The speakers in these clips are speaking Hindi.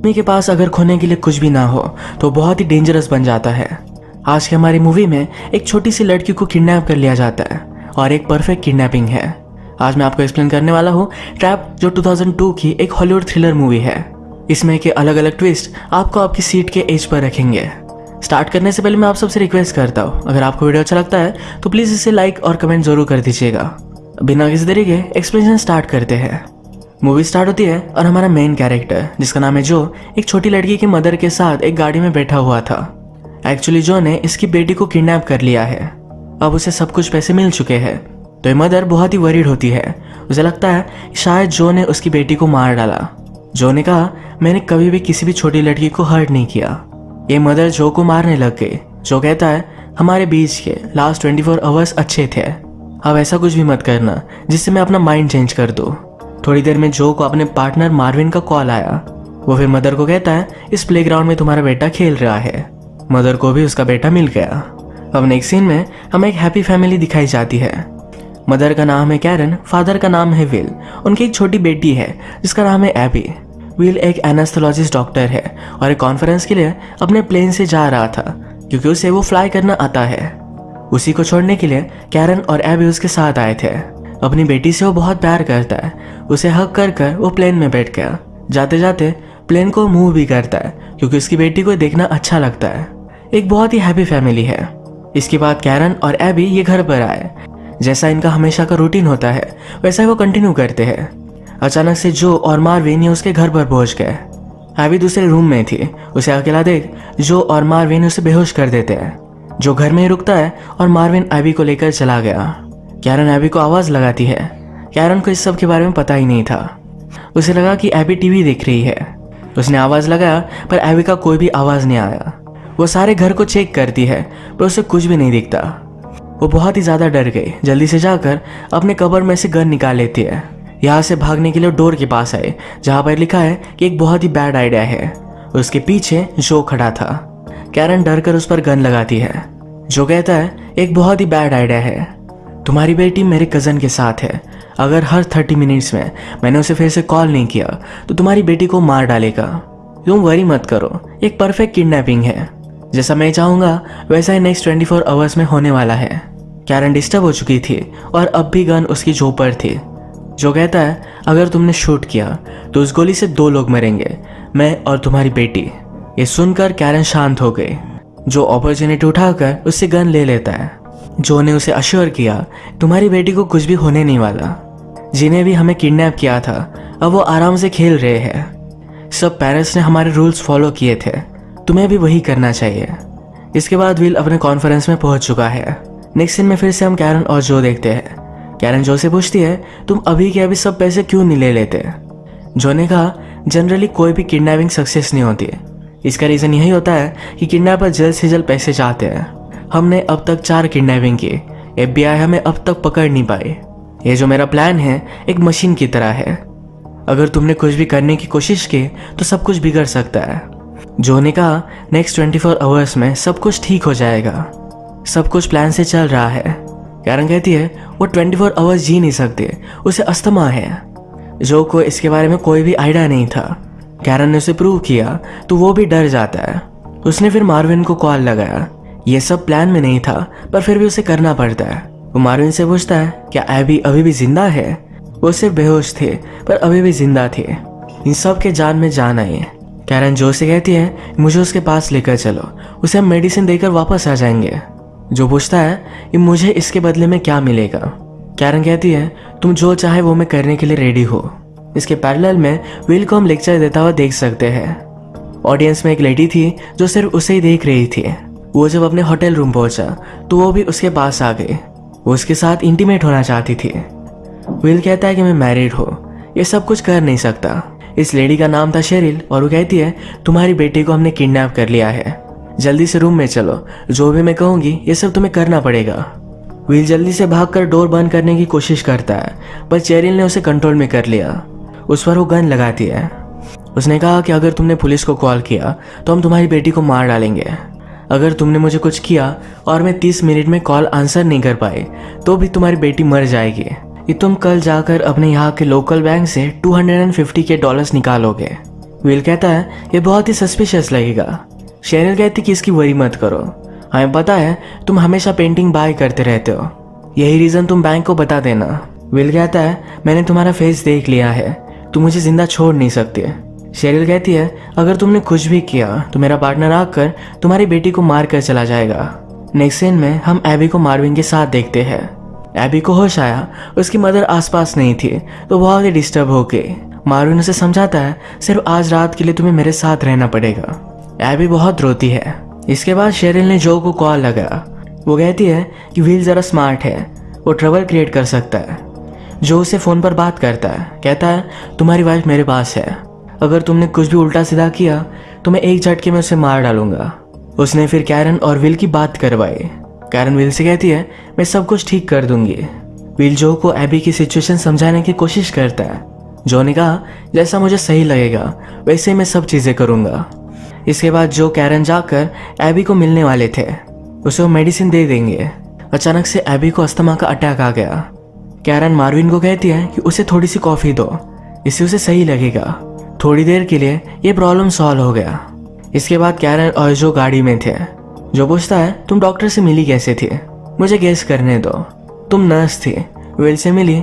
आदमी के पास अगर खोने के लिए कुछ भी ना हो तो बहुत ही डेंजरस बन जाता है। आज की हमारी मूवी में एक छोटी सी लड़की को किडनैप कर लिया जाता है और एक परफेक्ट किडनैपिंग है। आज मैं आपको एक्सप्लेन करने वाला हूँ ट्रैप, जो 2002 की एक हॉलीवुड थ्रिलर मूवी है। इसमें के अलग अलग ट्विस्ट आपको आपकी सीट के एज पर रखेंगे। स्टार्ट करने से पहले मैं आप सबसे रिक्वेस्ट करता हूँ, अगर आपको वीडियो अच्छा लगता है तो प्लीज़ इसे लाइक और कमेंट जरूर कर दीजिएगा। बिना किसी तरीके एक्सप्लेनेशन स्टार्ट करते हैं। मूवी स्टार्ट होती है और हमारा मेन कैरेक्टर, जिसका नाम है जो, एक छोटी लड़की की मदर के साथ एक गाड़ी में बैठा हुआ था। एक्चुअली जो ने इसकी बेटी को किडनैप कर लिया है। अब उसे सब कुछ पैसे मिल चुके हैं, तो ये मदर बहुत ही वरीड होती है। उसे लगता है शायद जो ने उसकी बेटी को मार डाला। जो ने कहा, मैंने कभी भी किसी भी छोटी लड़की को हर्ट नहीं किया। ये मदर जो को मारने लग गई। जो कहता है, हमारे बीच के लास्ट 24 आवर्स अच्छे थे, अब ऐसा कुछ भी मत करना जिससे मैं अपना माइंड चेंज कर दूँ। थोड़ी देर में जो को अपने पार्टनर मार्विन का कॉल आया। वो फिर मदर को कहता है, इस प्लेग्राउंड में तुम्हारा बेटा खेल रहा है। मदर को भी उसका बेटा मिल गया। अब नेक्स्ट सीन में हमें एक हैप्पी फैमिली दिखाई जाती है। मदर का नाम है कैरन, फादर का नाम है विल। उनकी एक छोटी बेटी है जिसका नाम है एबी। विल एक एनास्थोलॉजिस्ट डॉक्टर है और एक कॉन्फ्रेंस के लिए अपने प्लेन से जा रहा था क्योंकि उसे वो फ्लाई करना आता है। उसी को छोड़ने के लिए कैरन और एबी उसके साथ आए थे। अपनी बेटी से वो बहुत प्यार करता है। उसे हक कर कर वो प्लेन में बैठ गया। जाते जाते प्लेन को मूव भी करता है क्योंकि उसकी बेटी को देखना अच्छा लगता है। एक बहुत ही हैप्पी फैमिली है। इसके बाद कैरन और एबी ये घर पर आए। जैसा इनका हमेशा का रूटीन होता है वैसा ही वो कंटिन्यू करते हैं। अचानक से जो और मार्विन उसके घर पर पहुंच गए। एबी दूसरे रूम में थी। उसे अकेला देख जो और मार्विन उसे बेहोश कर देते हैं। जो घर में ही रुकता है और मार्विन एबी को लेकर चला गया। कैरन एबी को आवाज लगाती है। कैरन को इस सब के बारे में पता ही नहीं था। उसे लगा कि एबी टीवी देख रही है। उसने आवाज लगाया पर एबी का कोई भी आवाज नहीं आया। वो सारे घर को चेक करती है पर उसे कुछ भी नहीं दिखता। वो बहुत ही ज्यादा डर गई। जल्दी से जाकर अपने कबर में से गन निकाल लेती है। यहाँ से भागने के लिए डोर के पास आए जहाँ पर लिखा है कि एक बहुत ही बैड आइडिया है। उसके पीछे जो खड़ा था। कैरन डर कर उस पर गन लगाती है। जो कहता है, एक बहुत ही बैड आइडिया है। तुम्हारी बेटी मेरे कज़न के साथ है। अगर हर 30 मिनट्स में मैंने उसे फिर से कॉल नहीं किया तो तुम्हारी बेटी को मार डालेगा। तुम वरी मत करो, एक परफेक्ट किडनैपिंग है। जैसा मैं चाहूँगा वैसा ही नेक्स्ट 24 आवर्स में होने वाला है। कैरन डिस्टर्ब हो चुकी थी और अब भी गन उसकी जो पर थी। जो कहता है, अगर तुमने शूट किया तो उस गोली से 2 लोग मरेंगे, मैं और तुम्हारी बेटी। ये सुनकर कैरन शांत हो गई। जो अपॉर्चुनिटी उठाकर उससे गन ले लेता है। जो ने उसे अश्योर किया, तुम्हारी बेटी को कुछ भी होने नहीं वाला। जिन्हें भी हमें किडनैप किया था अब वो आराम से खेल रहे हैं। सब पेरेंट्स ने हमारे रूल्स फॉलो किए थे, तुम्हें भी वही करना चाहिए। इसके बाद विल अपने कॉन्फ्रेंस में पहुंच चुका है। नेक्स्ट सीन में फिर से हम कैरन और जो देखते हैं। कैरन जो से पूछती है, तुम अभी के अभी सब पैसे क्यों नहीं ले लेते? जो ने कहा, जनरली कोई भी किडनैपिंग सक्सेस नहीं होती। इसका रीज़न यही होता है कि किडनैपर जल्द से जल्द पैसे चाहते हैं। हमने अब तक 4 किडनैपिंग की, FBI हमें अब तक पकड़ नहीं पाई। ये जो मेरा प्लान है एक मशीन की तरह है। अगर तुमने कुछ भी करने की कोशिश की तो सब कुछ बिगड़ सकता है। जो ने कहा, नेक्स्ट 24 आवर्स में सब कुछ ठीक हो जाएगा। सब कुछ प्लान से चल रहा है। कैरन कहती है, वो 24 आवर्स जी नहीं सकते, उसे अस्थमा है। जो को इसके बारे में कोई भी आइडिया नहीं था। कैरन ने उसे प्रूव किया तो वो भी डर जाता है। उसने फिर मार्विन को कॉल लगाया। ये सब प्लान में नहीं था पर फिर भी उसे करना पड़ता है। वो मार्विन से पूछता है, क्या एबी अभी भी जिंदा है? वो सिर्फ बेहोश थे पर अभी भी जिंदा थे। इन सब के जान में जान आई। कैरन जो से कहती है, मुझे उसके पास लेकर चलो, उसे हम मेडिसिन देकर वापस आ जाएंगे। जो पूछता है कि मुझे इसके बदले में क्या मिलेगा? कैरन कहती है, तुम जो चाहे वो मैं करने के लिए रेडी हो। इसके पैरेलल में विल को हम लेक्चर देता हुआ देख सकते हैं। ऑडियंस में एक लेडी थी जो सिर्फ उसे ही देख रही थी। वो जब अपने होटल रूम पहुंचा तो वो भी उसके पास आ गई। वो उसके साथ इंटीमेट होना चाहती थी। विल कहता है कि मैं मैरिड हूँ, ये सब कुछ कर नहीं सकता। इस लेडी का नाम था शेरिल और वो कहती है, तुम्हारी बेटी को हमने किडनैप कर लिया है, जल्दी से रूम में चलो, जो भी मैं कहूँगी ये सब तुम्हें करना पड़ेगा। विल जल्दी से भागकर डोर बंद करने की कोशिश करता है पर शेरिल ने उसे कंट्रोल में कर लिया। उस पर वो गन लगाती है। उसने कहा कि अगर तुमने पुलिस को कॉल किया तो हम तुम्हारी बेटी को मार डालेंगे। अगर तुमने मुझे कुछ किया और मैं 30 मिनट में कॉल आंसर नहीं कर पाई तो भी तुम्हारी बेटी मर जाएगी। ये तुम कल जाकर अपने यहाँ के लोकल बैंक से $250 के निकालोगे। विल कहता है ये बहुत ही सस्पिशियस लगेगा। शेरिल कहती कि इसकी वरी मत करो, हमें पता है तुम हमेशा पेंटिंग बाय करते रहते हो, यही रीज़न तुम बैंक को बता देना। विल कहता है मैंने तुम्हारा फेस देख लिया है, तुम मुझे जिंदा छोड़ नहीं सकते। शेरिल कहती है अगर तुमने कुछ भी किया तो मेरा पार्टनर आकर तुम्हारी बेटी को मार कर चला जाएगा। नेक्स्ट सीन में हम एबी को मार्विन के साथ देखते हैं। एबी को होश आया, उसकी मदर आसपास नहीं थी तो बहुत ही डिस्टर्ब हो गई। मार्विन उसे समझाता है सिर्फ आज रात के लिए तुम्हें मेरे साथ रहना पड़ेगा। एबी बहुत रोती है। इसके बाद शेरिल ने जो को कॉल लगाया। वो कहती है कि विल ज़रा स्मार्ट है, वो ट्रबल क्रिएट कर सकता है। जो उसे फ़ोन पर बात करता है, कहता है तुम्हारी वाइफ मेरे पास है, अगर तुमने कुछ भी उल्टा सीधा किया तो मैं एक झटके में उसे मार डालूंगा। उसने फिर कैरन और विल की बात करवाई। कैरन विल से कहती है मैं सब कुछ ठीक कर दूंगी। विल जो को एबी की सिचुएशन समझाने की कोशिश करता है। जो ने कहा जैसा मुझे सही लगेगा वैसे ही मैं सब चीज़ें करूंगा। इसके बाद जो कैरन जाकर एबी को मिलने वाले थे, उसे वो मेडिसिन दे देंगे। अचानक से एबी को अस्थमा का अटैक आ गया। कैरन मार्विन को कहती है कि उसे थोड़ी सी कॉफ़ी दो, इससे उसे सही लगेगा। थोड़ी देर के लिए ये प्रॉब्लम सॉल्व हो गया। इसके बाद कैरन और जो गाड़ी में थे। जो पूछता है तुम डॉक्टर से मिली कैसे थी, मुझे गेस करने दो, तुम नर्स थी। विल से मिली,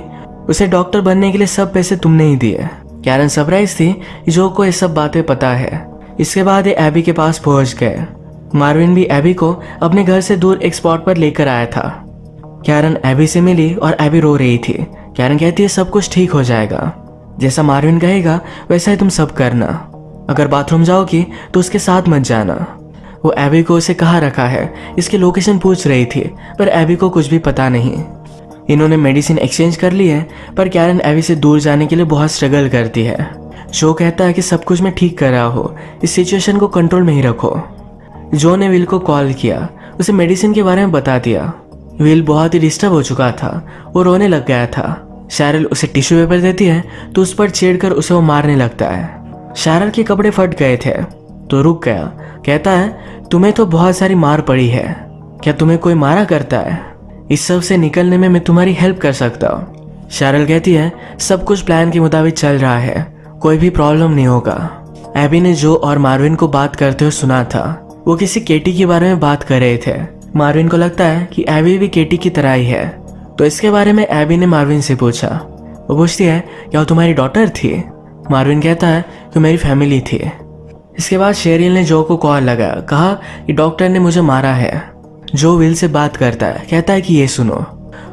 उसे डॉक्टर बनने के लिए सब पैसे तुमने ही दिए। कैरन सरप्राइज थी कि जो को ये सब बातें पता है। इसके बाद ये एबी के पास पहुंच गए। मार्विन भी एबी को अपने घर से दूर एक स्पॉट पर लेकर आया था। कैरन एबी से मिली और एबी रो रही थी। कैरन कहती है सब कुछ ठीक हो जाएगा, जैसा मार्विन कहेगा वैसा ही तुम सब करना। अगर बाथरूम जाओगी तो उसके साथ मत जाना। वो एबी को उसे कहाँ रखा है इसकी लोकेशन पूछ रही थी, पर एबी को कुछ भी पता नहीं। इन्होंने मेडिसिन एक्सचेंज कर ली है, पर कैरन एबी से दूर जाने के लिए बहुत स्ट्रगल करती है। जो कहता है कि सब कुछ मैं ठीक कर रहा हूँ, इस सिचुएशन को कंट्रोल में ही रखो। जो ने विल को कॉल किया, उसे मेडिसिन के बारे में बता दिया। विल बहुत ही डिस्टर्ब हो चुका था, वो रोने लग गया था। शैरल उसे टिश्यू पेपर देती है तो उस पर छेड़कर उसे वो मारने लगता है। शैरल के कपड़े फट गए थे तो रुक गया। कहता है तुम्हें तो बहुत सारी मार पड़ी है, क्या तुम्हें कोई मारा करता है? इस सब से निकलने में मैं तुम्हारी हेल्प कर सकता हूँ। शैरल कहती है सब कुछ प्लान के मुताबिक चल रहा है, कोई भी प्रॉब्लम नहीं होगा। एबी ने जो और मार्विन को बात करते हुए सुना था। वो किसी केटी के बारे में बात कर रहे थे। मार्विन को लगता है कि एबी भी केटी की तरह ही है, तो इसके बारे में एबी ने मार्विन से पूछा। वो पूछती है क्या वो तुम्हारी डॉटर थी? मार्विन कहता है कि मेरी फैमिली थी। इसके बाद शेरिल ने जो को कॉल लगाया, कहा कि डॉक्टर ने मुझे मारा है। जो विल से बात करता है, कहता है कि ये सुनो।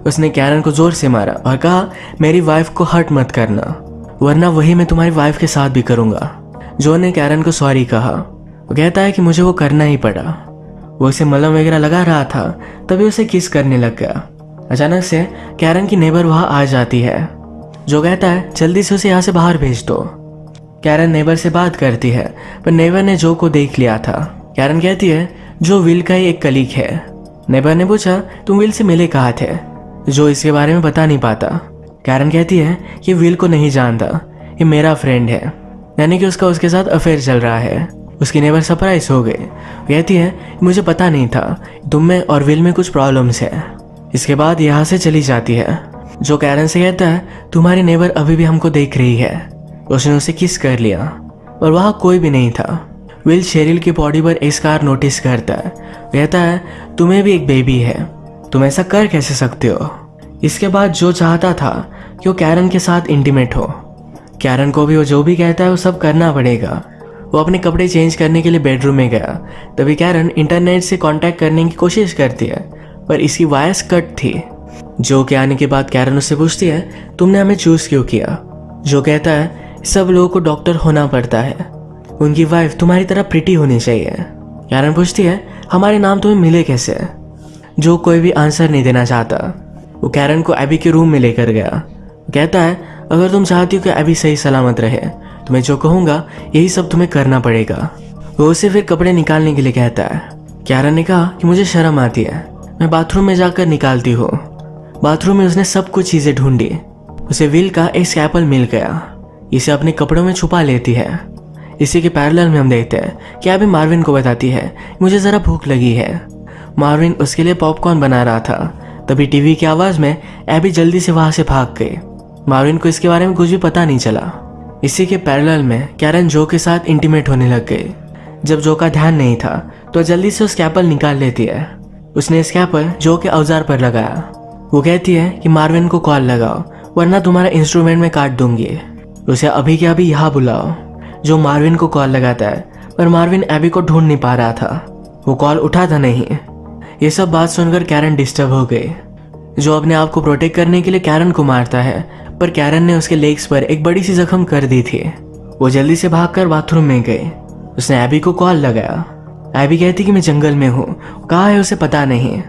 उसने कैरन को जोर से मारा और कहा मेरी वाइफ को हर्ट मत करना, वरना वही मैं तुम्हारी वाइफ के साथ भी करूंगा। जो ने कैरन को सॉरी कहा। वो कहता है कि मुझे वो करना ही पड़ा। वो उसे मलहम वगैरह लगा रहा था, तभी उसे किस करने लग गया। अचानक से कैरन की नेबर वहां आ जाती है। जो कहता है जल्दी से उसे यहाँ से बाहर भेज दो। कैरन नेबर से बात करती है, पर नेबर ने जो को देख लिया था। कैरन कहती है जो विल का ही एक कलीग है। नेबर ने पूछा तुम विल से मिले कहाँ थे? जो इसके बारे में बता नहीं पाता। कैरन कहती है कि विल को नहीं जानता, ये मेरा फ्रेंड है, यानी कि उसके साथ अफेयर चल रहा है। उसकी नेबर सरप्राइज हो गई। कहती है मुझे पता नहीं था, तुम में और विल में कुछ प्रॉब्लम्स है। इसके बाद यहाँ से चली जाती है। जो कैरन से कहता है तुम्हारी नेबर अभी भी हमको देख रही है। उसने उसे किस कर लिया और वहाँ कोई भी नहीं था। विल शेरिल की बॉडी पर एक स्कार नोटिस करता है। कहता है तुम्हें भी एक बेबी है, तुम ऐसा कर कैसे सकते हो? इसके बाद जो चाहता था कि वो कैरन के साथ इंटीमेट हो। कैरन को भी वो जो भी कहता है वो सब करना पड़ेगा। वो अपने कपड़े चेंज करने के लिए बेडरूम में गया। तभी कैरन इंटरनेट से कांटेक्ट करने की कोशिश करती है, पर इसकी वायर्स कट थी। जो के आने के बाद कैरन उससे पूछती है तुमने हमें चूज क्यों किया? जो कहता है सब लोगों को डॉक्टर होना पड़ता है, उनकी वाइफ तुम्हारी तरह प्रिटी होनी चाहिए। कैरन पूछती है हमारे नाम तुम्हें मिले कैसे? जो कोई भी आंसर नहीं देना चाहता। वो कैरन को एबी के रूम में लेकर गया। कहता है अगर तुम चाहती हो कि एबी सही सलामत रहे तो मैं जो कहूँगा यही सब तुम्हें करना पड़ेगा। वो उसे फिर कपड़े निकालने के लिए कहता है। कैरन ने कहा कि मुझे शर्म आती है, मैं बाथरूम में जाकर निकालती हूँ। बाथरूम में उसने सब कुछ चीज़ें ढूंढी। उसे विल का एक स्कैपल मिल गया। इसे अपने कपड़ों में छुपा लेती है। इसी के पैरेलल में हम देखते हैं कि एबी मार्विन को बताती है मुझे ज़रा भूख लगी है। मार्विन उसके लिए पॉपकॉर्न बना रहा था। तभी टीवी की आवाज़ में एबी जल्दी से वहाँ से भाग गई। मार्विन को इसके बारे में कुछ भी पता नहीं चला। इसी के पैरेलल में कैरन जो के साथ इंटीमेट होने लग गई। जब जो का ध्यान नहीं था तो जल्दी से स्कैपल निकाल लेती है। उसने स्कैपल जो के औजार पर लगाया। वो कहती है कि मार्विन को कॉल लगाओ वरना तुम्हारा इंस्ट्रूमेंट में काट दूंगी। उसे अभी के अभी यहाँ बुलाओ। जो मार्विन को कॉल लगाता है पर मार्विन एबी को ढूंढ नहीं पा रहा था। वो कॉल उठाता नहीं। ये सब बात सुनकर कैरन डिस्टर्ब हो गई। जो अपने आप को प्रोटेक्ट करने के लिए कैरन को मारता है पर कैरन ने उसके लेग्स पर एक बड़ी सी जख्म कर दी थी। वो जल्दी से भागकर बाथरूम में गई। उसने एबी को कॉल लगाया। एबी कहती कि मैं जंगल में हूँ, कहाँ है उसे पता नहीं।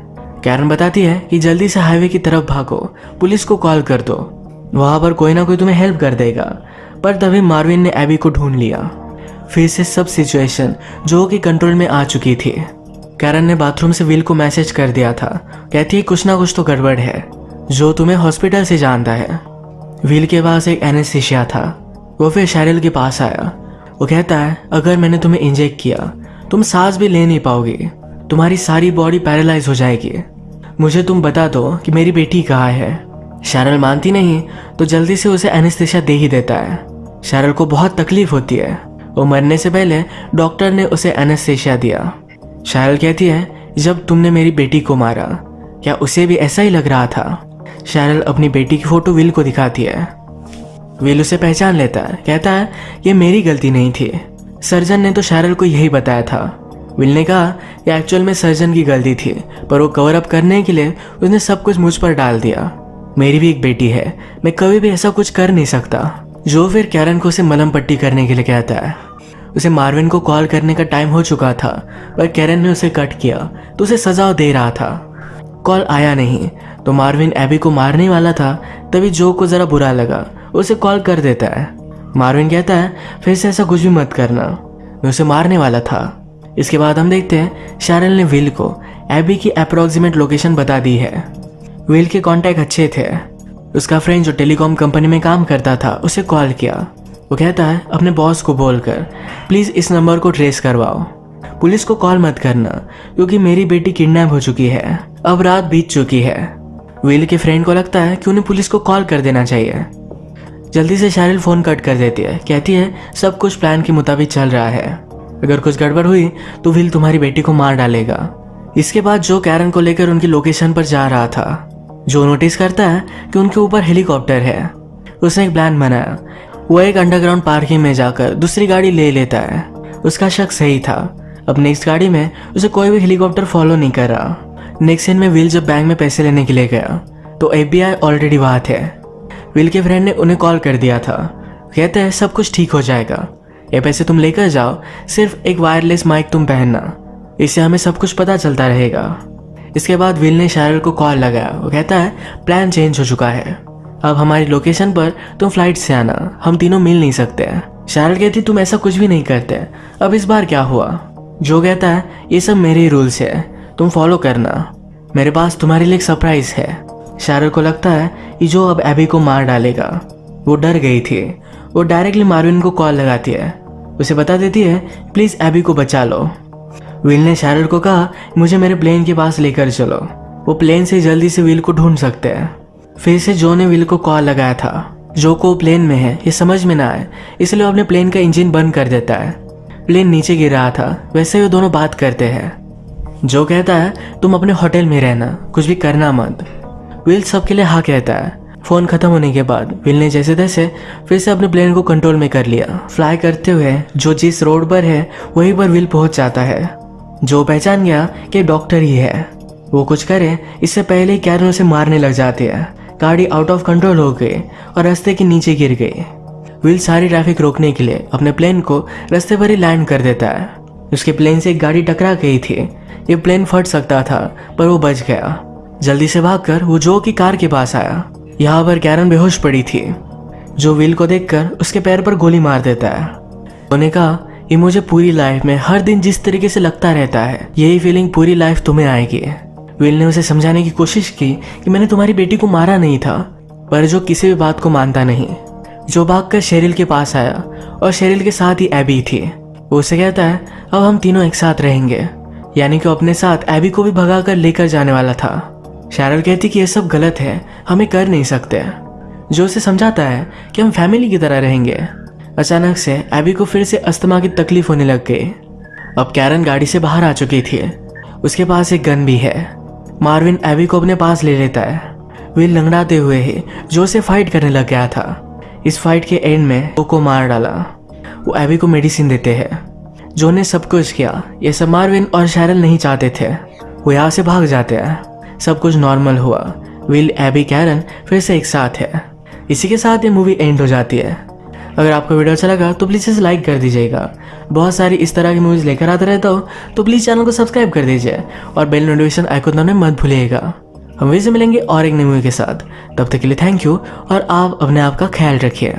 कैरन बताती है कि जल्दी से हाईवे की तरफ भागो, पुलिस को कॉल कर दो, वहां पर कोई ना कोई तुम्हें हेल्प कर देगा। पर तभी मार्विन ने एबी को ढूंढ लिया। फिर से सब सिचुएशन जो के कंट्रोल में आ चुकी थी। कैरन ने बाथरूम से विल को मैसेज कर दिया था। कहती है कुछ ना कुछ तो गड़बड़ है, जो तुम्हें हॉस्पिटल से जानता है। विल के पास एक एनेस्थीसिया था। वो फिर शैरिल के पास आया। वो कहता है अगर मैंने तुम्हें इंजेक्ट किया तुम सांस भी ले नहीं पाओगी, तुम्हारी सारी बॉडी पैरालाइज हो जाएगी। मुझे तुम बता दो कि मेरी बेटी कहाँ है। शैरिल मानती नहीं तो जल्दी से उसे एनेस्थीसिया दे ही देता है। शैरिल को बहुत तकलीफ होती है। वो मरने से पहले डॉक्टर ने उसे एनेस्थीसिया दिया। शैरिल कहती है जब तुमने मेरी बेटी को मारा क्या उसे भी ऐसा ही लग रहा था। शैरिल अपनी बेटी की फोटो विल को दिखाती है। विल उसे पहचान लेता है। कहता है ये मेरी गलती नहीं थी, सर्जन ने तो शैरिल को यही बताया था। विल ने कहा ये एक्चुअल में सर्जन की गलती थी पर वो कवर अप करने के लिए उसने सब कुछ मुझ पर डाल दिया। मेरी भी एक बेटी है, मैं कभी भी ऐसा कुछ कर नहीं सकता। जो फिर कैरन को उसे मलहम पट्टी करने के लिए कहता है। उसे मार्विन को कॉल करने का टाइम हो चुका था पर कैरन ने उसे कट किया तो उसे सजा दे रहा था। कॉल आया नहीं तो मार्विन एबी को मारने वाला था। तभी जो को जरा बुरा लगा, उसे कॉल कर देता है। मार्विन कहता है फिर से ऐसा कुछ भी मत करना, मैं उसे मारने वाला था। इसके बाद हम देखते हैं शैरिल ने विल को एबी की अप्रोक्सीमेट लोकेशन बता दी है। विल के कॉन्टैक्ट अच्छे थे। उसका फ्रेंड जो टेलीकॉम कंपनी में काम करता था उसे कॉल किया। वो कहता है अपने बॉस को बोलकर प्लीज इस नंबर को ट्रेस करवाओ, पुलिस को कॉल मत करना क्योंकि मेरी बेटी किडनैप हो चुकी है, अब रात बीत चुकी है। विल के फ्रेंड को लगता है कि उन्हें पुलिस को कॉल कर देना चाहिए। जल्दी से शैरिल फोन कट कर देती है। कहती है सब कुछ प्लान के मुताबिक चल रहा है, अगर कुछ गड़बड़ हुई तो विल तुम्हारी बेटी को मार डालेगा। इसके बाद जो कैरन को लेकर उनकी लोकेशन पर जा रहा था। जो नोटिस करता है कि उनके ऊपर हेलीकॉप्टर है। उसने एक प्लान बनाया। वो एक अंडरग्राउंड पार्किंग में जाकर दूसरी गाड़ी ले लेता है। उसका शक सही था। अब नेक्स्ट गाड़ी में उसे कोई भी हेलीकॉप्टर फॉलो नहीं कर रहा। नेक्स्ट सीन में विल जब बैंक में पैसे लेने के लिए गया तो FBI ऑलरेडी वहां थे। विल के फ्रेंड ने उन्हें कॉल कर दिया था। कहते हैं सब कुछ ठीक हो जाएगा, ये पैसे तुम लेकर जाओ, सिर्फ एक वायरलेस माइक तुम पहनना, इससे हमें सब कुछ पता चलता रहेगा। इसके बाद विल ने शैरिल को कॉल लगाया। वो कहता है प्लान चेंज हो चुका है, अब हमारी लोकेशन पर तुम फ्लाइट से आना, हम तीनों मिल नहीं सकते। शैरिल कहती तुम ऐसा कुछ भी नहीं करते, अब इस बार क्या हुआ। जो कहता है ये सब मेरे ही रूल्स है, तुम फॉलो करना, मेरे पास तुम्हारे लिए एक सरप्राइज है। शैरिल को लगता है कि जो अब एबी को मार डालेगा। वो डर गई थी। वो डायरेक्टली मार्विन को कॉल लगाती है। उसे बता देती है प्लीज एबी को बचा लो। विल ने शैरिल को कहा मुझे मेरे प्लेन के पास लेकर चलो, वो प्लेन से जल्दी से विल को ढूंढ सकते हैं। फिर से जो ने विल को कॉल लगाया था। जो को प्लेन में है ये समझ में ना आए इसलिए वो अपने प्लेन का इंजन बंद कर देता है। प्लेन नीचे गिर रहा था, वैसे ही वो दोनों बात करते हैं। जो कहता है तुम अपने होटल में रहना, कुछ भी करना मत। विल सबके लिए हाँ कहता है। फोन खत्म होने के बाद विल ने जैसे तैसे फिर से अपने प्लेन को कंट्रोल में कर लिया। फ्लाई करते हुए जो जिस रोड पर है वहीं पर विल पहुंच जाता है। जो पहचान गया कि डॉक्टर ही है। वो कुछ करे इससे पहले ही कैरन उसे मारने लग जाती है। गाड़ी आउट ऑफ कंट्रोल हो गई और रास्ते के नीचे गिर गई। विल सारी ट्रैफिक रोकने के लिए अपने प्लेन को रास्ते पर ही लैंड कर देता है। उसके प्लेन से एक गाड़ी टकरा गई थी। ये प्लेन फट सकता था पर वो बच गया। जल्दी से भागकर वो जो की कार के पास आया। यहाँ पर कैरन बेहोश पड़ी थी। जो विल को देखकर उसके पैर पर गोली मार देता है। उन्होंने कहा ये मुझे पूरी लाइफ में हर दिन जिस तरीके से लगता रहता है यही फीलिंग पूरी लाइफ तुम्हें आएगी। विल ने उसे समझाने की कोशिश की कि मैंने तुम्हारी बेटी को मारा नहीं था, पर जो किसी भी बात को मानता नहीं। जो भागकर शेरिल के पास आया और शेरिल के साथ ही एबी थी। वो उसे कहता है अब हम तीनों एक साथ रहेंगे, यानी कि अपने साथ एबी को भी भगा कर लेकर जाने वाला था। शेरिल कहती कि ये सब गलत है, हमें कर नहीं सकते। जो उसे समझाता है कि हम फैमिली की तरह रहेंगे। अचानक से एबी को फिर से अस्थमा की तकलीफ होने लग गई। अब कैरन गाड़ी से बाहर आ चुकी थी। उसके पास एक गन भी है। मार्विन एबी को अपने पास ले लेता है। विल लंगड़ाते हुए ही जो से फाइट करने लग गया था। इस फाइट के एंड में जो को मार डाला। वो एबी को मेडिसिन देते हैं। जो ने सब कुछ किया ये सब मार्विन और शैरल नहीं चाहते थे। वो यहाँ से भाग जाते हैं। सब कुछ नॉर्मल हुआ। विल, एबी, कैरन फिर से एक साथ है। इसी के साथ ये मूवी एंड हो जाती है। अगर आपको वीडियो अच्छा लगा तो प्लीज़ इसे लाइक कर दीजिएगा। बहुत सारी इस तरह की मूवीज़ लेकर आता रहता हूँ, तो प्लीज़ चैनल को सब्सक्राइब कर दीजिए और बेल नोटिफिकेशन आइकन दबाना मत भूलिएगा। हम फिर से मिलेंगे और एक नई मूवी के साथ। तब तक के लिए थैंक यू और आप अपने आप का ख्याल रखिए।